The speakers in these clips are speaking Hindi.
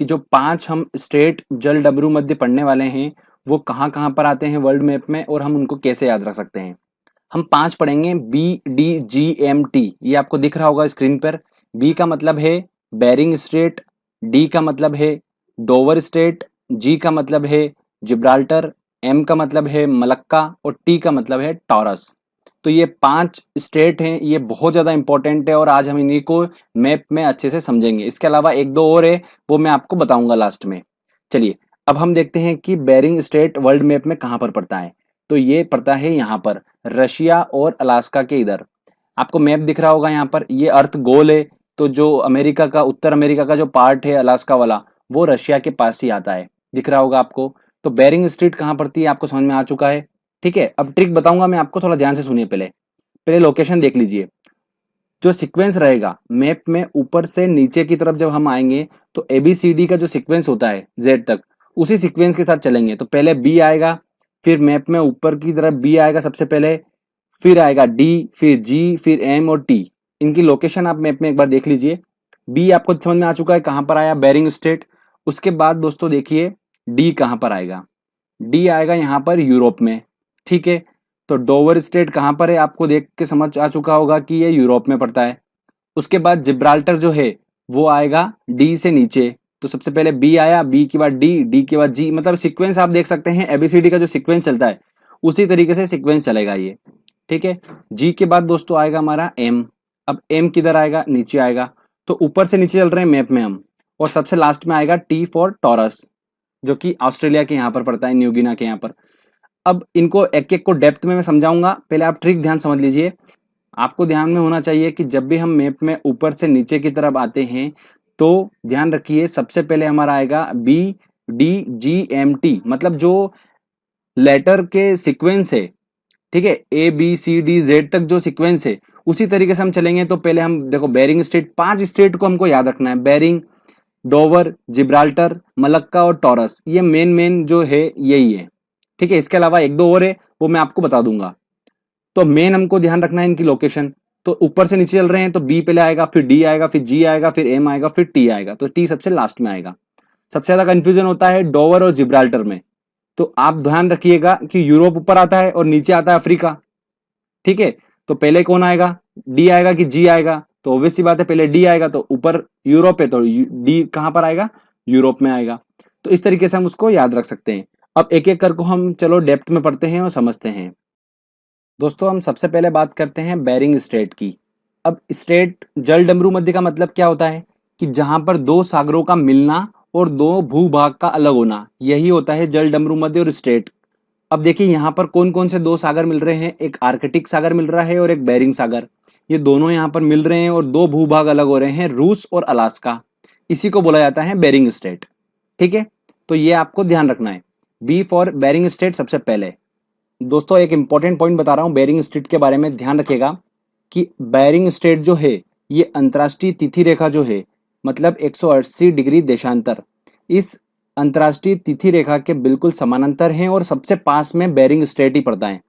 कि जो 5 हम स्टेट जल डमरू मध्य पढ़ने वाले हैं, वो कहाँ-कहाँ पर आते हैं वर्ल्ड मैप में और हम उनको कैसे याद रख सकते हैं। हम 5 पढ़ेंगे BDGMT, ये आपको दिख रहा होगा स्क्रीन पर। बी का मतलब है बेरिंग स्ट्रेट, डी का मतलब है डोवर स्ट्रेट, जी का मतलब है जिब्राल्टर, एम का मतलब है मलक्का और टी का मतलब है टॉरस। तो ये 5 स्टेट हैं, ये बहुत ज़्यादा इंपॉर्टेंट है और आज हम इन्हीं को मैप में अच्छे से समझेंगे। इसके अलावा 1-2 और है, वो मैं आपको बताऊंगा लास्ट में। चलिए, अब हम देखते हैं कि बेरिंग स्ट्रेट वर्ल्ड मैप में कहाँ पर पड़ता है। तो ये पड़ता है यहाँ पर, रशिया और अलास्का के इधर। आपको मैप दिख रहा होगा यहाँ पर, ये अर्थ गोल है, तो जो अमेरिका का, उत्तर अमेरिका का जो पार्ट है अलास्का वाला, वो रशिया के पास ही आता है। दिख रहा होगा आपको। तो बेरिंग स्ट्रेट कहाँ पड़ती है आपको समझ में आ चुका है। ठीक है, अब ट्रिक बताऊंगा मैं आपको, थोड़ा ध्यान से सुनिए। पहले पहले लोकेशन देख लीजिए। जो सीक्वेंस रहेगा मैप में, ऊपर से नीचे की तरफ जब हम आएंगे तो ABCD का जो सीक्वेंस होता है Z तक, उसी सीक्वेंस के साथ चलेंगे। तो पहले B आएगा, फिर मैप में ऊपर की तरफ B आएगा सबसे पहले, फिर आएगा D, फिर G, फिर M और T। इनकी लोकेशन आप मैप में एक बार देख लीजिए। B आपको समझ में आ चुका है कहां पर आया, बेरिंग स्ट्रेट। उसके बाद दोस्तों देखिए D कहां पर आएगा। डी आएगा यहाँ पर यूरोप में। ठीक है, तो डोवर स्टेट कहाँ पर है आपको देख के समझ आ चुका होगा कि ये यूरोप में पड़ता है। उसके बाद जिब्राल्टर जो है वो आएगा डी से नीचे। तो सबसे पहले बी आया, बी के बाद डी, डी के बाद जी, मतलब सीक्वेंस आप देख सकते हैं एबीसीडी का जो सीक्वेंस चलता है उसी तरीके से सीक्वेंस चलेगा ये। ठीक है, जी के बाद दोस्तों आएगा हमारा एम। अब एम किधर आएगा, नीचे आएगा। तो ऊपर से नीचे चल रहे हैं मैप में हम। और सबसे लास्ट में आएगा टी फॉर टॉरस, जो कि ऑस्ट्रेलिया के यहाँ पर पड़ता है, न्यूगिना के यहाँ पर। अब इनको एक एक को डेप्थ में मैं समझाऊंगा, पहले आप ट्रिक ध्यान समझ लीजिए। आपको ध्यान में होना चाहिए कि जब भी हम मैप में ऊपर से नीचे की तरफ आते हैं तो ध्यान रखिए सबसे पहले हमारा आएगा BDGMT, मतलब जो लेटर के सीक्वेंस है। ठीक है, ABCD Z तक जो सीक्वेंस है उसी तरीके से हम चलेंगे। तो पहले हम देखो बेरिंग स्ट्रेट, 5 स्टेट को हमको याद रखना है। बेरिंग, डोवर, जिब्राल्टर, मलक्का और टॉरस, ये मेन मेन जो है यही है। ठीक है, इसके अलावा 1-2 और है, वो मैं आपको बता दूंगा। तो मेन हमको ध्यान रखना है इनकी लोकेशन। तो ऊपर से नीचे चल रहे हैं तो बी पहले आएगा, फिर डी आएगा, फिर जी आएगा, फिर एम आएगा, फिर टी आएगा। तो टी सबसे लास्ट में आएगा। सबसे ज्यादा कंफ्यूजन होता है डोवर और जिब्राल्टर में। तो आप ध्यान रखिएगा कि यूरोप ऊपर आता है और नीचे आता है अफ्रीका। ठीक है, तो पहले कौन आएगा, डी आएगा कि जी आएगा। तो ऑब्वियस सी बात है पहले डी आएगा, तो ऊपर यूरोप है तो डी कहां पर आएगा, यूरोप में आएगा। तो इस तरीके से हम उसको याद रख सकते हैं। अब एक एक करके हम चलो डेप्थ में पढ़ते हैं और समझते हैं। दोस्तों हम सबसे पहले बात करते हैं बेरिंग स्ट्रेट की। अब स्ट्रेट जल डमरू मध्य का मतलब क्या होता है कि जहां पर दो सागरों का मिलना और दो भूभाग का अलग होना, यही होता है जल डमरू मध्य और स्ट्रेट। अब देखिए यहाँ पर कौन कौन से दो सागर मिल रहे हैं, एक आर्कटिक सागर मिल रहा है और एक बेरिंग सागर। ये दोनों यहाँ पर मिल रहे हैं और दो भूभाग अलग हो रहे हैं, रूस और अलास्का। इसी को बोला जाता है बेरिंग स्ट्रेट। ठीक है, तो ये आपको ध्यान रखना है। बी फॉर बेरिंग स्ट्रेट सबसे पहले। दोस्तों एक इंपॉर्टेंट पॉइंट बता रहा हूँ बेरिंग स्ट्रेट के बारे में, ध्यान रखिएगा कि बेरिंग स्ट्रेट जो है ये अंतर्राष्ट्रीय तिथि रेखा जो है, मतलब 180 डिग्री देशांतर, इस अंतर्राष्ट्रीय तिथि रेखा के बिल्कुल समानांतर हैं और सबसे पास में बेरिंग स्ट्रेट ही पड़ता है।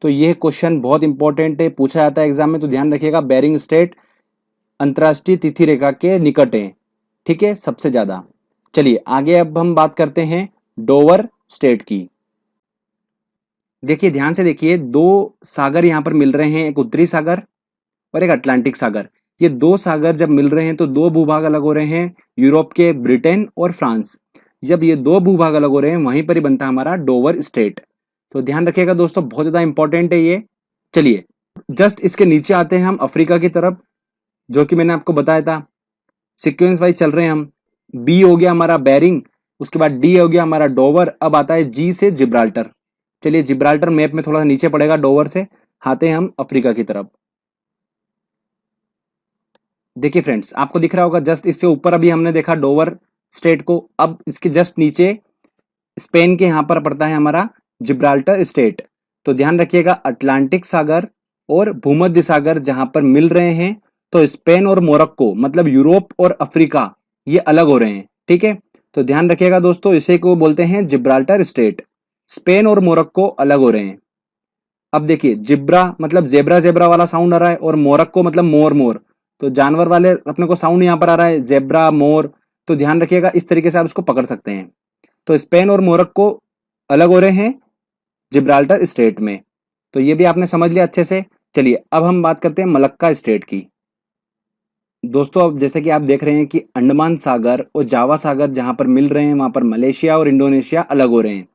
तो यह क्वेश्चन बहुत इंपॉर्टेंट है, पूछा जाता है एग्जाम में, तो ध्यान रखिएगा बेरिंग स्ट्रेट अंतर्राष्ट्रीय तिथि रेखा के निकट है। ठीक है, सबसे ज्यादा। चलिए आगे अब हम बात करते हैं डोवर स्ट्रेट की। देखिए ध्यान से देखिए, दो सागर यहाँ पर मिल रहे हैं, एक उत्तरी सागर और एक अटलांटिक सागर। ये दो सागर जब मिल रहे हैं तो दो भूभाग अलग हो रहे हैं, यूरोप के ब्रिटेन और फ्रांस। जब ये दो भूभाग अलग हो रहे हैं वहीं पर ही बनता है हमारा डोवर स्ट्रेट। तो ध्यान रखिएगा दोस्तों, बहुत ज्यादा इंपॉर्टेंट है ये। चलिए जस्ट इसके नीचे आते हैं हम अफ्रीका की तरफ, जो कि मैंने आपको बताया था सीक्वेंस वाइज चल रहे हैं हम। बी हो गया हमारा बेरिंग, उसके बाद डी हो गया हमारा डोवर, अब आता है जी से जिब्राल्टर। चलिए जिब्राल्टर मैप में थोड़ा सा नीचे पड़ेगा डोवर से, आते हैं हम अफ्रीका की तरफ। देखिए फ्रेंड्स आपको दिख रहा होगा जस्ट इससे ऊपर अभी हमने देखा डोवर स्ट्रेट को, अब इसके जस्ट नीचे स्पेन के यहां पर पड़ता है हमारा जिब्राल्टर स्टेट। तो ध्यान रखिएगा अटलांटिक सागर और भूमध्य सागर जहां पर मिल रहे हैं, तो स्पेन और मोरक्को मतलब यूरोप और अफ्रीका ये अलग हो रहे हैं। ठीक है, तो ध्यान रखिएगा दोस्तों, इसे को बोलते हैं जिब्राल्टर स्टेट। स्पेन और मोरक्को अलग हो रहे हैं। अब देखिए जिब्रा मतलब जेब्रा जेब्रा वाला साउंड आ रहा है और मोरक्को मतलब मोर मोर, तो जानवर वाले अपने को साउंड यहाँ पर आ रहा है जेब्रा मोर। तो ध्यान रखिएगा, इस तरीके से आप इसको पकड़ सकते हैं। तो स्पेन और मोरक्को अलग हो रहे हैं जिब्राल्टर स्ट्रेट में। तो ये भी आपने समझ लिया अच्छे से। चलिए अब हम बात करते हैं मलक्का स्ट्रेट की। दोस्तों अब जैसे कि आप देख रहे हैं कि अंडमान सागर और जावा सागर जहां पर मिल रहे हैं वहां पर मलेशिया और इंडोनेशिया अलग हो रहे हैं।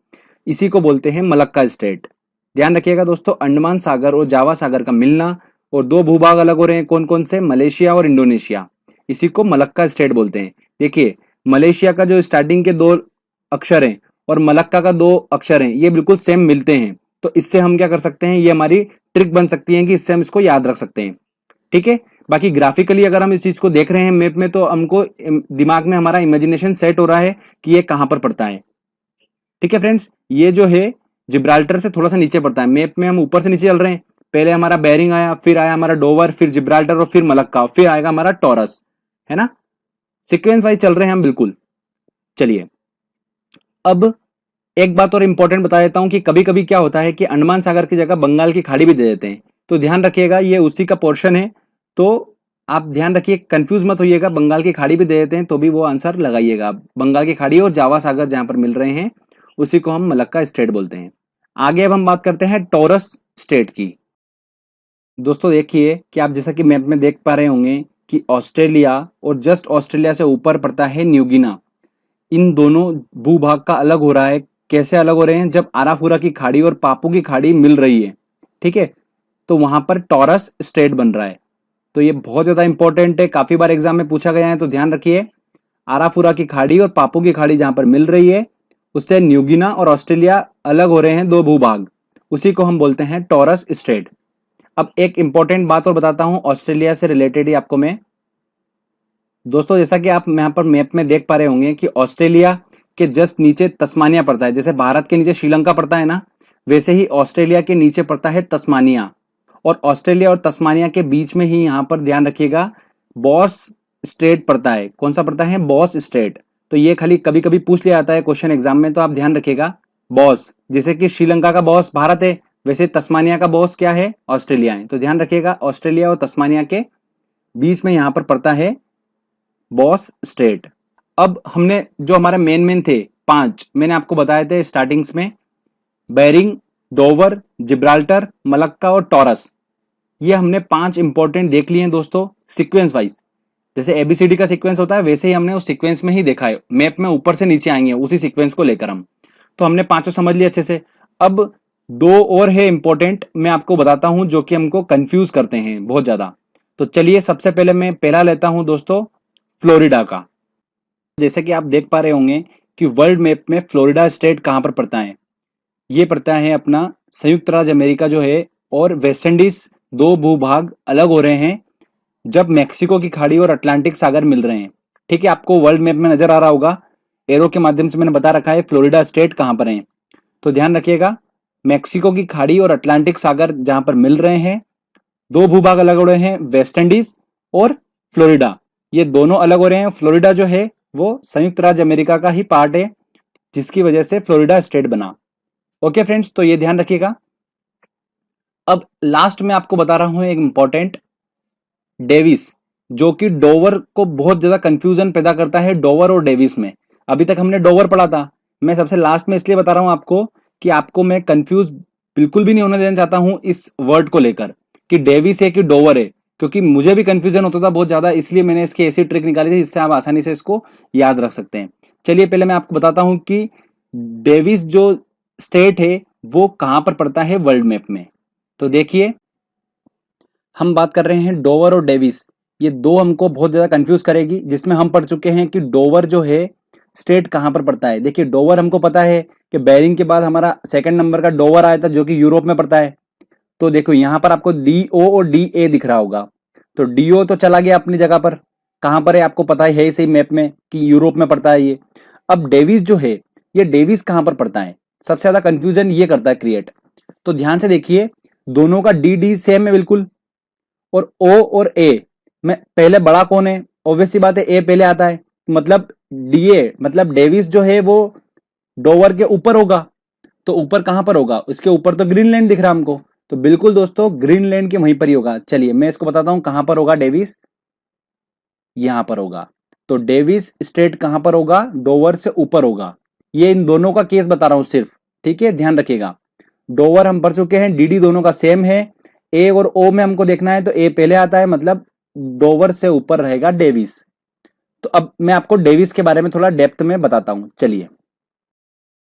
इसी को बोलते हैं मलक्का स्ट्रेट। ध्यान रखिएगा दोस्तों, अंडमान सागर और जावा सागर का मिलना और दो भूभाग अलग हो रहे हैं, कौन कौन से? मलेशिया और इंडोनेशिया। इसी को मलक्का स्ट्रेट बोलते हैं। देखिए, मलेशिया का जो स्टार्टिंग के दो अक्षर हैं और मलक्का का दो अक्षर हैं, ये बिल्कुल सेम मिलते हैं। तो इससे हम क्या कर सकते हैं, ये हमारी ट्रिक बन सकती है कि इससे हम इसको याद रख सकते हैं। ठीक है। बाकी ग्राफिकली अगर हम इस चीज को देख रहे हैं मैप में, तो हमको दिमाग में हमारा इमेजिनेशन सेट हो रहा है कि ये कहां पर पड़ता है। ठीक है फ्रेंड्स, ये जो है जिब्राल्टर से थोड़ा सा नीचे पड़ता है। मैप में हम ऊपर से नीचे चल रहे हैं, पहले हमारा बेरिंग आया, फिर आया हमारा डोवर, फिर जिब्राल्टर और फिर मलक्का, फिर आएगा हमारा टॉरस, है ना। सीक्वेंस वाइज चल रहे हैं हम बिल्कुल। चलिए अब एक बात और इंपॉर्टेंट बता देता हूं कि कभी कभी क्या होता है कि अंडमान सागर की जगह बंगाल की खाड़ी भी दे देते हैं। तो ध्यान रखिएगा, ये उसी का पोर्शन है। तो आप ध्यान रखिए, कंफ्यूज मत होइएगा, बंगाल की खाड़ी भी दे देते हैं तो भी वो आंसर लगाइएगा। बंगाल की खाड़ी और जावा सागर जहां पर मिल रहे हैं उसी को हम मलक्का स्टेट बोलते हैं। आगे अब हम बात करते हैं टॉरस स्टेट की। दोस्तों देखिए कि आप जैसा कि मैप में देख पा रहे होंगे कि ऑस्ट्रेलिया और जस्ट ऑस्ट्रेलिया से ऊपर पड़ता है न्यूगिना। इन दोनों भूभाग का अलग हो रहा है। कैसे अलग हो रहे हैं? जब आराफुरा की खाड़ी और पापू की खाड़ी मिल रही है, ठीक है, तो वहां पर टॉरस स्टेट बन रहा है। तो ये बहुत ज्यादा इंपॉर्टेंट है, काफी बार एग्जाम में पूछा गया है, तो ध्यान रखिए। आराफुरा की खाड़ी और पापू की खाड़ी जहां पर मिल रही है, उससे न्यूगिना और ऑस्ट्रेलिया अलग हो रहे हैं, दो भूभाग, उसी को हम बोलते हैं टॉरस स्टेट। अब एक इंपॉर्टेंट बात और बताता हूं ऑस्ट्रेलिया से रिलेटेड ही आपको मैं। दोस्तों जैसा कि आप यहाँ पर मैप में देख पा रहे होंगे कि ऑस्ट्रेलिया के जस्ट नीचे तस्मानिया पड़ता है। जैसे भारत के नीचे श्रीलंका पड़ता है ना, वैसे ही ऑस्ट्रेलिया के नीचे पड़ता है तस्मानिया। और ऑस्ट्रेलिया और तस्मानिया के बीच में ही यहाँ पर ध्यान रखिएगा बॉस स्ट्रेट पड़ता है। कौन सा पड़ता है? Boss straight. तो ये खाली कभी कभी पूछ लिया जाता है क्वेश्चन एग्जाम में, तो आप ध्यान रखिएगा बॉस, जैसे कि श्रीलंका का बॉस भारत है, वैसे तस्मानिया का बॉस क्या है? ऑस्ट्रेलिया है। तो ध्यान रखिएगा ऑस्ट्रेलिया और तस्मानिया के बीच में यहाँ पर पड़ता है बॉस स्ट्रेट। अब हमने जो हमारे मेन थे पांच, मैंने आपको बताए थे स्टार्टिंग्स में, बेरिंग, डोवर, जिब्राल्टर, मलक्का और टॉरस। ये हमने पांच इंपॉर्टेंट देख लिए हैं दोस्तों सीक्वेंस वाइज। जैसे एबीसीडी का सीक्वेंस होता है वैसे ही हमने उस सीक्वेंस में ही देखा है। मैप में ऊपर से नीचे आएंगे उसी सीक्वेंस को लेकर हम। तो हमने पांचों समझ लिए अच्छे से। अब दो और है इंपॉर्टेंट, मैं आपको बताता हूं, जो कि हमको कंफ्यूज करते हैं बहुत ज्यादा। तो चलिए सबसे पहले मैं पहला लेता हूं दोस्तों, फ्लोरिडा का। जैसे कि आप देख पा रहे होंगे कि वर्ल्ड मैप में फ्लोरिडा स्टेट कहां पर पड़ता है। ये पड़ता है अपना संयुक्त राज्य अमेरिका जो है, और वेस्ट इंडीज। दो भूभाग अलग हो रहे हैं जब मैक्सिको की खाड़ी और अटलांटिक सागर मिल रहे हैं। ठीक है, आपको वर्ल्ड मैप में नजर आ रहा होगा, एरो के माध्यम से मैंने बता रखा है फ्लोरिडा स्टेट कहां पर है। तो ध्यान रखिएगा, मैक्सिको की खाड़ी और अटलांटिक सागर जहां पर मिल रहे हैं, दो भूभाग अलग हो रहे हैं, वेस्ट इंडीज और फ्लोरिडा, ये दोनों अलग हो रहे हैं। फ्लोरिडा जो है वो संयुक्त राज्य अमेरिका का ही पार्ट है, जिसकी वजह से फ्लोरिडा स्टेट बना। ओके फ्रेंड्स, तो ये ध्यान रखिएगा। अब लास्ट में आपको बता रहा हूं एक इंपॉर्टेंट, डेविस, जो कि डोवर को बहुत ज्यादा कंफ्यूजन पैदा करता है, डोवर और डेविस में। अभी तक हमने डोवर पढ़ा था, मैं सबसे लास्ट में इसलिए बता रहा हूं आपको कि आपको मैं कंफ्यूज बिल्कुल भी नहीं होने देना चाहता हूं इस वर्ड को लेकर कि डेविस है कि डोवर है, क्योंकि मुझे भी कंफ्यूजन होता था बहुत ज्यादा। इसलिए मैंने इसकी ऐसी ट्रिक निकाली थी जिससे आप आसानी से इसको याद रख सकते हैं। चलिए पहले मैं आपको बताता हूं कि डेविस जो स्टेट है वो कहां पर पड़ता है वर्ल्ड मैप में। तो देखिए, हम बात कर रहे हैं डोवर और डेविस, ये दो हमको बहुत ज्यादा कंफ्यूज करेगी, जिसमें हम पढ़ चुके हैं कि डोवर जो है स्टेट कहां पर पड़ता है। देखिए डोवर हमको पता है कि बेरिंग के बाद हमारा सेकंड नंबर का डोवर आया था, जो कि यूरोप में पड़ता है। तो देखो यहां पर आपको डी ओ और डी ए दिख रहा होगा। तो डी ओ तो चला गया अपनी जगह पर, कहां पर है आपको पता ही है इसी मैप में कि यूरोप में पड़ता है ये। अब डेविस जो है, ये डेविस कहां पर पड़ता है, सबसे ज्यादा कंफ्यूजन ये करता है क्रिएट। तो ध्यान से देखिए, दोनों का डी डी सेम है बिल्कुल, और ओ और ए में पहले बड़ा कौन है? ऑब्वियस सी बात है ए पहले आता है, मतलब डीए, मतलब डेविस जो है वो डोवर के ऊपर होगा। तो ऊपर कहां पर होगा? उसके ऊपर तो ग्रीनलैंड दिख रहा है हमको, तो बिल्कुल दोस्तों ग्रीनलैंड के वहीं पर ही होगा। चलिए मैं इसको बताता हूं कहां पर होगा डेविस, यहां पर होगा। तो डेविस स्ट्रेट कहां पर होगा, डोवर से ऊपर होगा। ये इन दोनों का केस बता रहा हूं सिर्फ, ठीक है, ध्यान रखिएगा। डोवर हम पढ़ चुके हैं, डीडी दोनों का सेम है। ए और ओ में हमको देखना है तो ए पहले आता है, मतलब डोवर से ऊपर रहेगा डेविस। तो अब मैं आपको डेविस के बारे में थोड़ा डेप्थ में बताता हूं, चलिए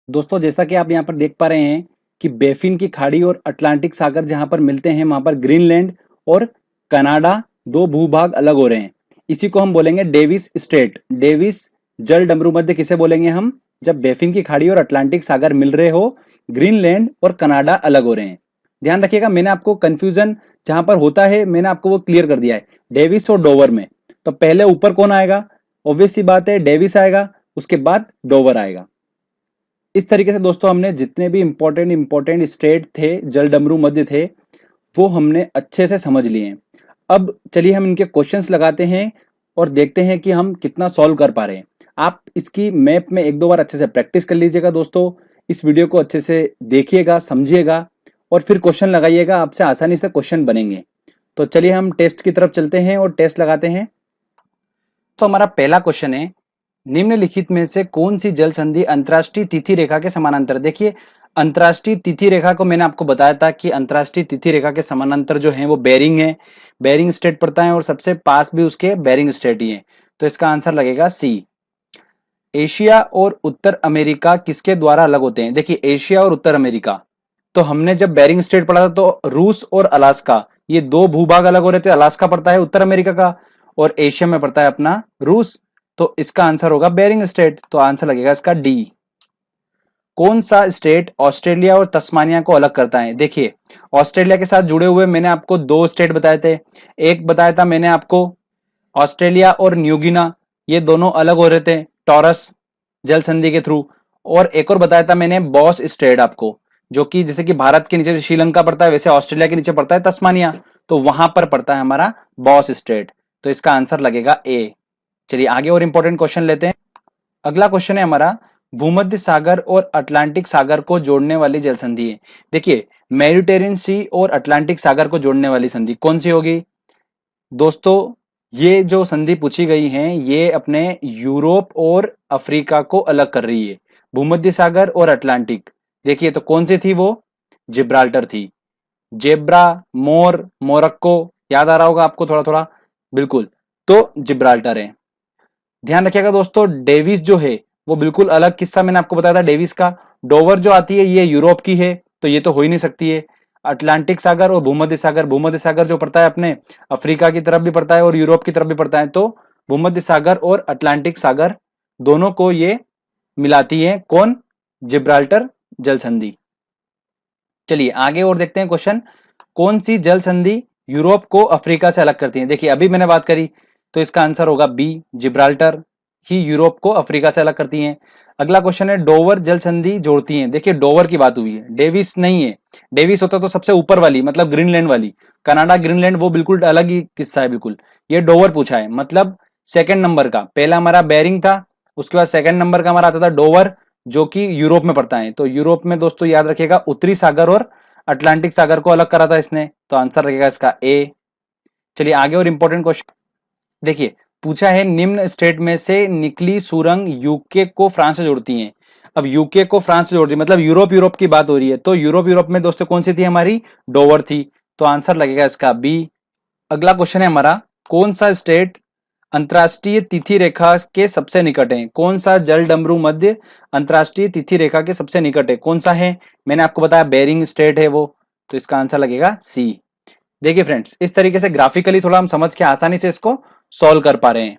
दोस्तों। जैसा कि आप यहां पर देख पा रहे हैं कि बेफिन की खाड़ी और अटलांटिक सागर जहां पर मिलते हैं, वहां पर ग्रीनलैंड और कनाडा दो भूभाग अलग हो रहे हैं। इसी को हम बोलेंगे डेविस स्ट्रेट। डेविस जल डमरू मध्य किसे बोलेंगे हम, जब बेफिन की खाड़ी और अटलांटिक सागर मिल रहे हो, ग्रीनलैंड और कनाडा अलग हो रहे हैं। ध्यान रखिएगा, मैंने आपको कंफ्यूजन जहां पर होता है मैंने आपको वो क्लियर कर दिया है। डेविस और डोवर में तो पहले ऊपर कौन आएगा, ऑब्वियस सी बात है डेविस आएगा, उसके बाद डोवर आएगा। इस तरीके से दोस्तों हमने जितने भी इंपॉर्टेंट स्टेट थे, जल डमरू मध्य थे, वो हमने अच्छे से समझ लिए हैं। अब चलिए हम इनके क्वेश्चंस लगाते हैं और देखते हैं कि हम कितना सॉल्व कर पा रहे हैं। आप इसकी मैप में एक दो बार अच्छे से प्रैक्टिस कर लीजिएगा दोस्तों। इस वीडियो को अच्छे से देखिएगा, समझिएगा और फिर क्वेश्चन लगाइएगा, आपसे आसानी से क्वेश्चन बनेंगे। तो चलिए हम टेस्ट की तरफ चलते हैं और टेस्ट लगाते हैं। तो हमारा पहला क्वेश्चन है, निम्नलिखित में से कौन सी जल संधि अंतरराष्ट्रीय तिथि रेखा के समानांतर। देखिए अंतरराष्ट्रीय तिथि रेखा को मैंने आपको बताया था कि अंतरराष्ट्रीय तिथि रेखा के समानांतर जो है वो बेरिंग है, बेरिंग स्ट्रेट पड़ता है और सबसे पास भी उसके बेरिंग स्ट्रेट ही है। तो इसका आंसर लगेगा सी। एशिया और उत्तर अमेरिका किसके द्वारा अलग होते हैं। देखिए एशिया और उत्तर अमेरिका, तो हमने जब बेरिंग स्ट्रेट पढ़ा था तो रूस और अलास्का ये दो भूभाग अलग हो रहे थे। अलास्का पड़ता है उत्तर अमेरिका का और एशिया में पड़ता है अपना रूस। तो इसका आंसर होगा बेरिंग स्ट्रेट। तो आंसर लगेगा इसका डी। कौन सा स्टेट ऑस्ट्रेलिया और तस्मानिया को अलग करता है। देखिए ऑस्ट्रेलिया के साथ जुड़े हुए मैंने आपको दो स्टेट बताए थे। एक बताया था मैंने आपको ऑस्ट्रेलिया और न्यूगिना, ये दोनों अलग हो रहे थे टॉरस जल संधि के थ्रू। और एक और बताया था मैंने बॉस स्ट्रेट आपको, जो कि जैसे कि भारत के नीचे श्रीलंका पड़ता है वैसे ऑस्ट्रेलिया के नीचे पड़ता है तस्मानिया, तो वहां पर पड़ता है हमारा बॉस स्ट्रेट। तो इसका आंसर लगेगा ए। चलिए आगे और इंपॉर्टेंट क्वेश्चन लेते हैं। अगला क्वेश्चन है हमारा, भूमध्य सागर और अटलांटिक सागर को जोड़ने वाली जल संधि है। देखिए मेडिटेरियन सी और अटलांटिक सागर को जोड़ने वाली संधि कौन सी होगी दोस्तों। ये जो संधि पूछी गई है ये अपने यूरोप और अफ्रीका को अलग कर रही है, भूमध्य सागर और अटलांटिक। देखिए तो कौन सी थी वो, जिब्राल्टर थी। जेब्रा, मोर, मोरक्को, याद आ रहा होगा आपको थोड़ा थोड़ा, बिल्कुल, तो जिब्राल्टर है। ध्यान रखिएगा दोस्तों, डेविस जो है वो बिल्कुल अलग किस्सा मैंने आपको बताया था डेविस का। डोवर जो आती है ये यूरोप की है, तो ये तो हो ही नहीं सकती है। अटलांटिक सागर और भूमध्य सागर, भूमध्य सागर जो पड़ता है अपने अफ्रीका की तरफ भी पड़ता है और यूरोप की तरफ भी पड़ता है, तो भूमध्य सागर और अटलांटिक सागर दोनों को ये मिलाती है कौन, जिब्राल्टर जल संधि। चलिए आगे और देखते हैं क्वेश्चन, कौन सी जल संधि यूरोप को अफ्रीका से अलग करती है। देखिए अभी मैंने बात करी तो इसका आंसर होगा बी, जिब्राल्टर ही यूरोप को अफ्रीका से अलग करती हैं। अगला क्वेश्चन है, डोवर जल संधि जोड़ती हैं। देखिए डोवर की बात हुई है, डेविस नहीं है। डेविस होता तो सबसे ऊपर वाली, मतलब ग्रीनलैंड वाली, कनाडा ग्रीनलैंड वो बिल्कुल अलग ही किस्सा है बिल्कुल। ये डोवर पूछा है, मतलब सेकंड नंबर का, पहला हमारा बेरिंग था, उसके बाद सेकंड नंबर का हमारा आता था डोवर, जो कि यूरोप में पड़ता है। तो यूरोप में दोस्तों याद रखिएगा उत्तरी सागर और अटलांटिक सागर को अलग करा था इसने, तो आंसर रहेगा इसका ए। चलिए आगे और इंपॉर्टेंट क्वेश्चन देखिए, पूछा है निम्न स्टेट में से निकली सुरंग यूके को फ्रांस से जोड़ती हैं। अब यूके को फ्रांस से जोड़ती है मतलब यूरोप की बात हो रही है, तो यूरोप में दोस्तों कौन सी थी हमारी, डोवर थी। तो आंसर लगेगा इसका बी। अगला क्वेश्चन है हमारा, कौन सा स्टेट अंतरराष्ट्रीय तिथि रेखा के सबसे निकट है। कौन सा जल डमरू मध्य अंतरराष्ट्रीय तिथि रेखा के सबसे निकट है, कौन सा है, मैंने आपको बताया बेरिंग स्टेट है वो। तो इसका आंसर लगेगा सी। देखिए फ्रेंड्स, इस तरीके से ग्राफिकली थोड़ा हम समझ के आसानी से इसको सॉल्व कर पा रहे हैं।